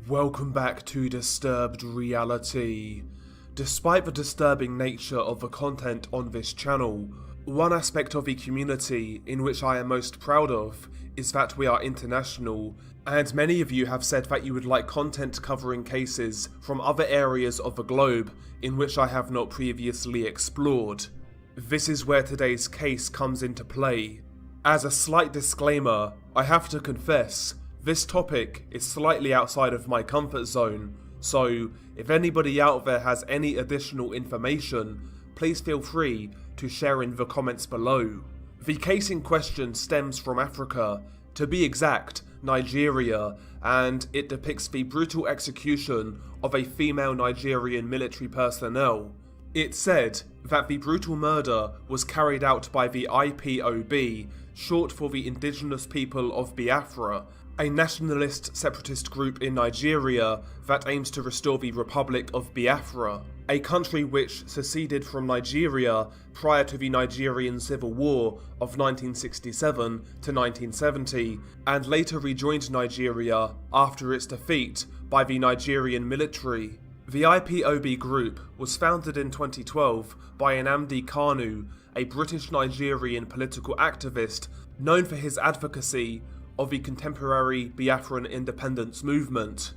Welcome back to Disturbed Reality. Despite the disturbing nature of the content on this channel, one aspect of the community in which I am most proud of is that we are international, and many of you have said that you would like content covering cases from other areas of the globe in which I have not previously explored. This is where today's case comes into play. As a slight disclaimer, I have to confess, this topic is slightly outside of my comfort zone, so if anybody out there has any additional information, please feel free to share in the comments below. The case in question stems from Africa, to be exact, Nigeria, and it depicts the brutal execution of a female Nigerian military personnel. It's said that the brutal murder was carried out by the IPOB, short for the Indigenous People of Biafra, a nationalist separatist group in Nigeria that aims to restore the Republic of Biafra, a country which seceded from Nigeria prior to the Nigerian Civil War of 1967 to 1970, and later rejoined Nigeria after its defeat by the Nigerian military. The IPOB group was founded in 2012 by Nnamdi Kanu, a British Nigerian political activist known for his advocacy of the contemporary Biafran independence movement.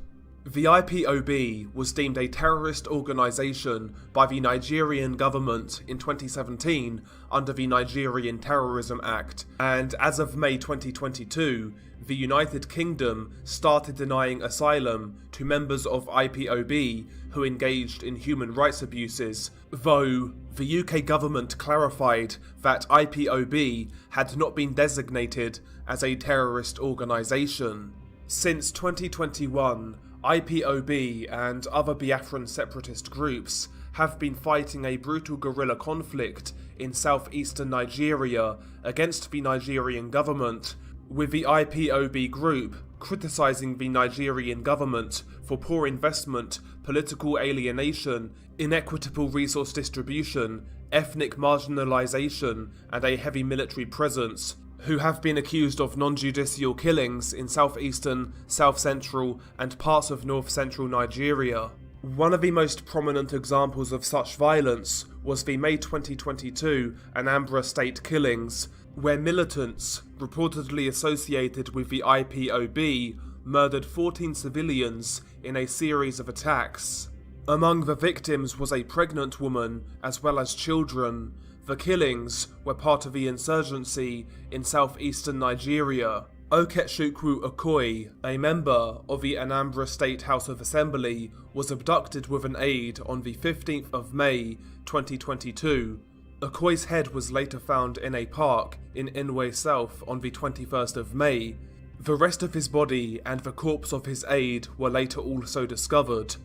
The IPOB was deemed a terrorist organisation by the Nigerian government in 2017 under the Nigerian Terrorism Act, and as of May 2022, the United Kingdom started denying asylum to members of IPOB who engaged in human rights abuses, though the UK government clarified that IPOB had not been designated as a terrorist organisation. Since 2021, IPOB and other Biafran separatist groups have been fighting a brutal guerrilla conflict in southeastern Nigeria against the Nigerian government, with the IPOB group criticising the Nigerian government for poor investment, political alienation, inequitable resource distribution, ethnic marginalisation, and a heavy military presence, who have been accused of non-judicial killings in southeastern, south-central, and parts of north-central Nigeria. One of the most prominent examples of such violence was the May 2022 Anambra State killings, where militants, reportedly associated with the IPOB, murdered 14 civilians in a series of attacks. Among the victims was a pregnant woman, as well as children. The killings were part of the insurgency in southeastern Nigeria. Okechukwu Okoye, a member of the Anambra State House of Assembly, was abducted with an aide on the 15th of May 2022. Okoye's head was later found in a park in Inwe South on the 21st of May. The rest of his body and the corpse of his aide were later also discovered.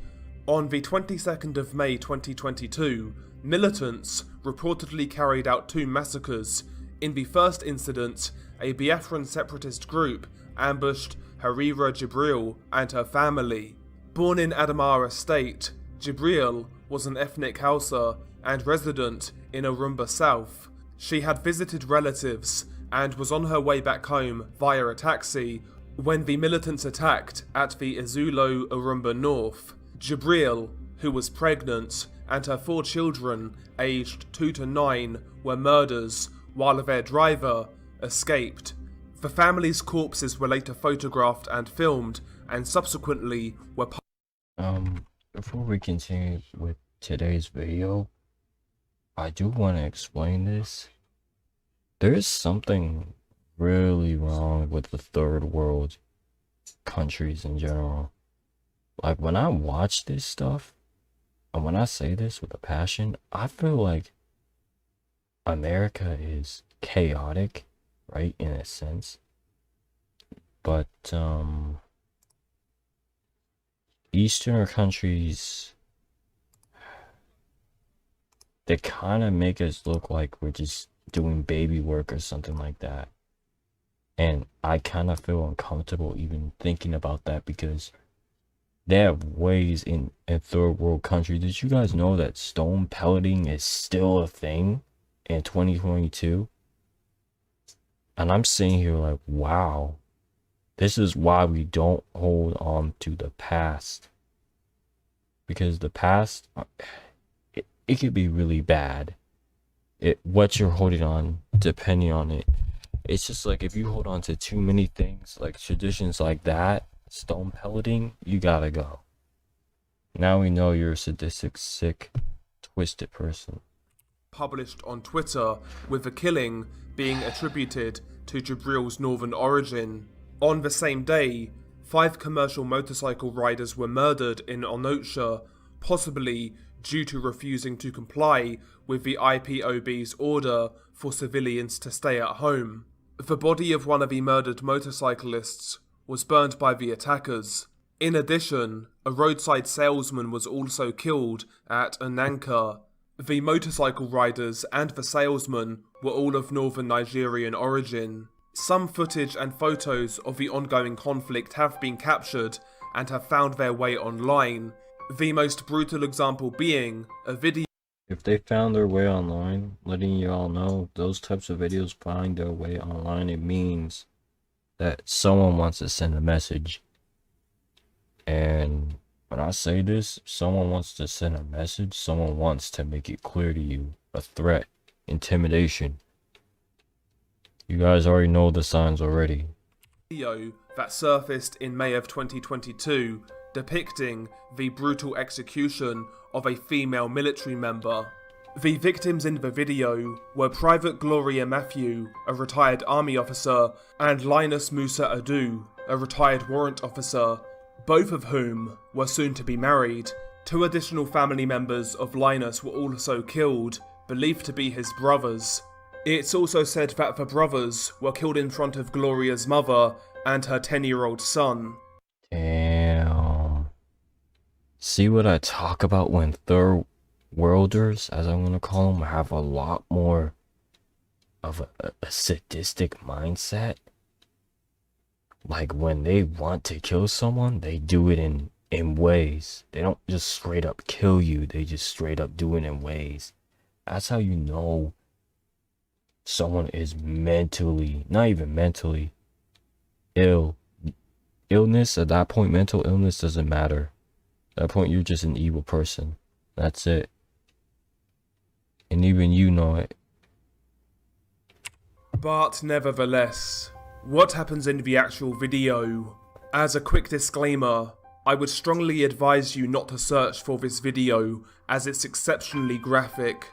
On the 22nd of May 2022, militants reportedly carried out two massacres. In the first incident, a Biafran separatist group ambushed Harira Jibril and her family. Born in Adamawa State, Jibril was an ethnic Hausa and resident in Orumba South. She had visited relatives and was on her way back home via a taxi when the militants attacked at the Izulo Orumba North. Jibril, who was pregnant, and her 4 children, aged 2 to 9, were murdered, while their driver escaped. The family's corpses were later photographed and filmed, and subsequently were Before we continue with today's video, I do want to explain this. There's something really wrong with the third world countries in general. Like, when I watch this stuff, and when I say this with a passion, I feel like America is chaotic, right, in a sense. But, Eastern countries, they kind of make us look like we're just doing baby work or something like that. And I kind of feel uncomfortable even thinking about that, because they have ways in third world countries. Did you guys know that stone pelleting is still a thing in 2022? And I'm sitting here like, wow, This is why we don't hold on to the past. Because the past, it could be really bad. What you're holding on, depending on it. It's just like if you hold on to too many things, like traditions like that, stone pelleting, you gotta go. Now we know you're a sadistic, sick, twisted person. Published on Twitter, with the killing being attributed to Jibril's northern origin. On the same day, 5 commercial motorcycle riders were murdered in Onocha, possibly due to refusing to comply with the IPOB's order for civilians to stay at home. The body of one of the murdered motorcyclists was burned by the attackers. In addition, a roadside salesman was also killed at Ananka. The motorcycle riders and the salesman were all of northern Nigerian origin. Some footage and photos of the ongoing conflict have been captured and have found their way online. The most brutal example being a video. If they found their way online, letting you all know, those types of videos find their way online, it means that someone wants to send a message. And when I say this, someone wants to send a message, someone wants to make it clear to you, a threat, intimidation. You guys already know the signs already. Video that surfaced in May of 2022 depicting the brutal execution of a female military member. The victims in the video were Private Gloria Matthew, a retired army officer, and Linus Musa Adu, a retired warrant officer, both of whom were soon to be married. 2 additional family members of Linus were also killed, believed to be his brothers. It's also said that the brothers were killed in front of Gloria's mother and her 10-year-old son. Damn. See what I talk about when third worlders, as I'm gonna call them, have a lot more of a sadistic mindset? Like when they want to kill someone, they do it in ways. They don't just straight up kill you, they just straight up do it in ways. That's how you know someone is mentally, not even mentally, ill. Illness, at that point, mental illness doesn't matter. At that point, you're just an evil person. That's it. And even you know it. But nevertheless, what happens in the actual video? As a quick disclaimer, I would strongly advise you not to search for this video as it's exceptionally graphic.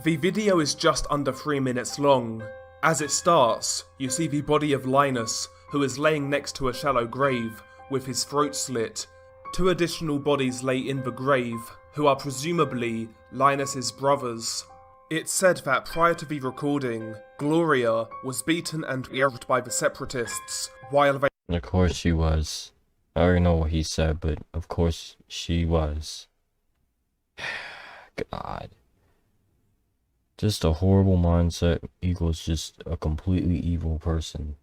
The video is just under 3 minutes long. As it starts, you see the body of Linus, who is laying next to a shallow grave with his throat slit. 2 additional bodies lay in the grave, who are presumably Linus's brothers. It's said that prior to the recording, Gloria was beaten and raped by the separatists while they— Of course she was. I already know what he said, but of course she was. God. Just a horrible mindset equals just a completely evil person.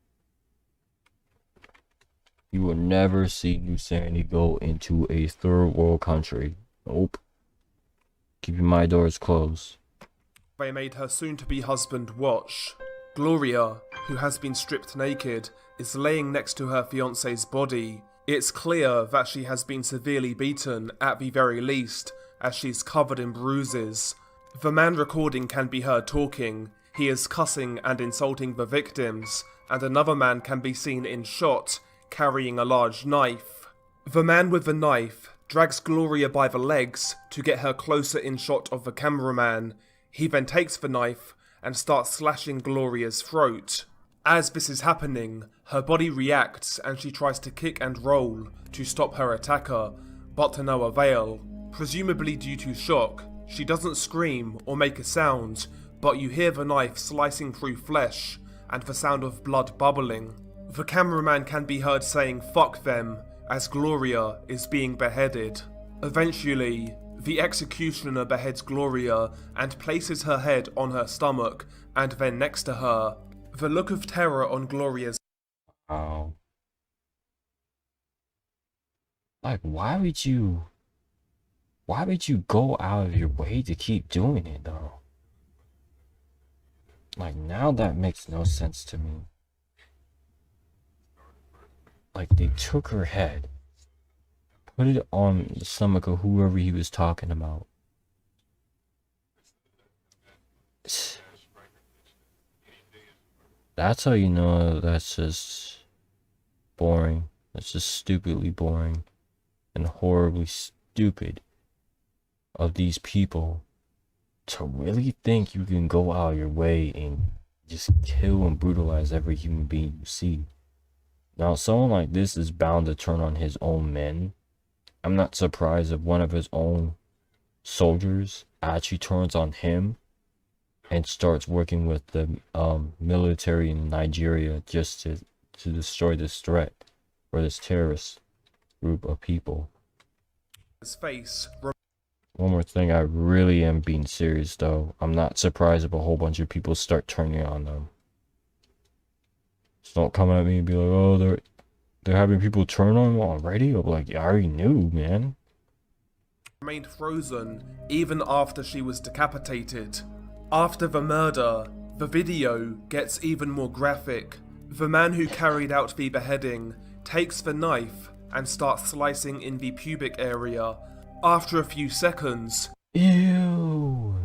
You will never see Neusxanity go into a third world country. Nope. Keeping my doors closed. They made her soon-to-be husband watch. Gloria, who has been stripped naked, is laying next to her fiancé's body. It's clear that she has been severely beaten at the very least, as she's covered in bruises. The man recording can be heard talking. He is cussing and insulting the victims, and another man can be seen in shot, carrying a large knife. The man with the knife drags Gloria by the legs to get her closer in shot of the cameraman. He then takes the knife and starts slashing Gloria's throat. As this is happening, her body reacts and she tries to kick and roll to stop her attacker, but to no avail. Presumably due to shock, she doesn't scream or make a sound, but you hear the knife slicing through flesh and the sound of blood bubbling. The cameraman can be heard saying "fuck them" as Gloria is being beheaded. Eventually, the executioner beheads Gloria and places her head on her stomach and then next to her. The look of terror on Gloria's— Wow. Like, why would you go out of your way to keep doing it, though? Like, now that makes no sense to me. like they took her head, put it on the stomach of whoever he was talking about. That's how you know that's just boring. That's just stupidly boring and horribly stupid of these people to really think you can go out your way and just kill and brutalize every human being you see. Now, someone like this is bound to turn on his own men. I'm not surprised if one of his own soldiers actually turns on him and starts working with the military in Nigeria just to destroy this threat or this terrorist group of people. His face. One more thing, I really am being serious though. I'm not surprised if a whole bunch of people start turning on them. Just don't come at me and be like, oh, they're having people turn on them already? I'm like, yeah, I already knew, man. Remained frozen even after she was decapitated. After the murder, the video gets even more graphic. The man who carried out the beheading takes the knife and starts slicing in the pubic area. After a few seconds, Ew.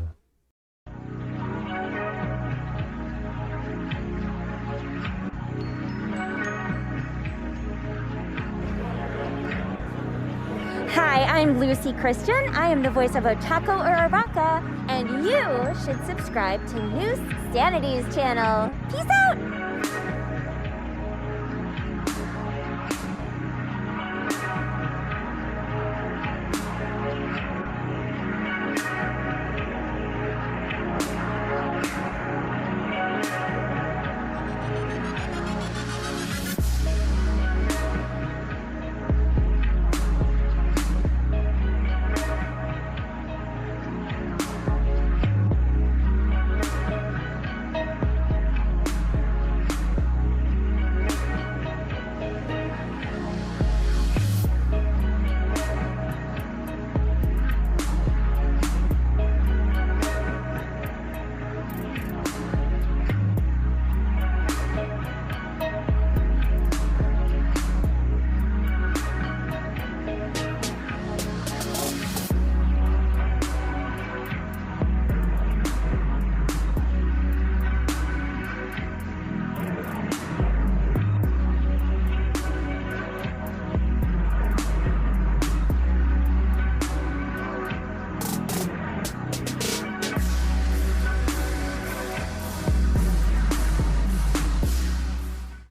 Hi, I'm Lucy Christian. I am the voice of Otako Uraraka, and you should subscribe to Neusxanity's channel.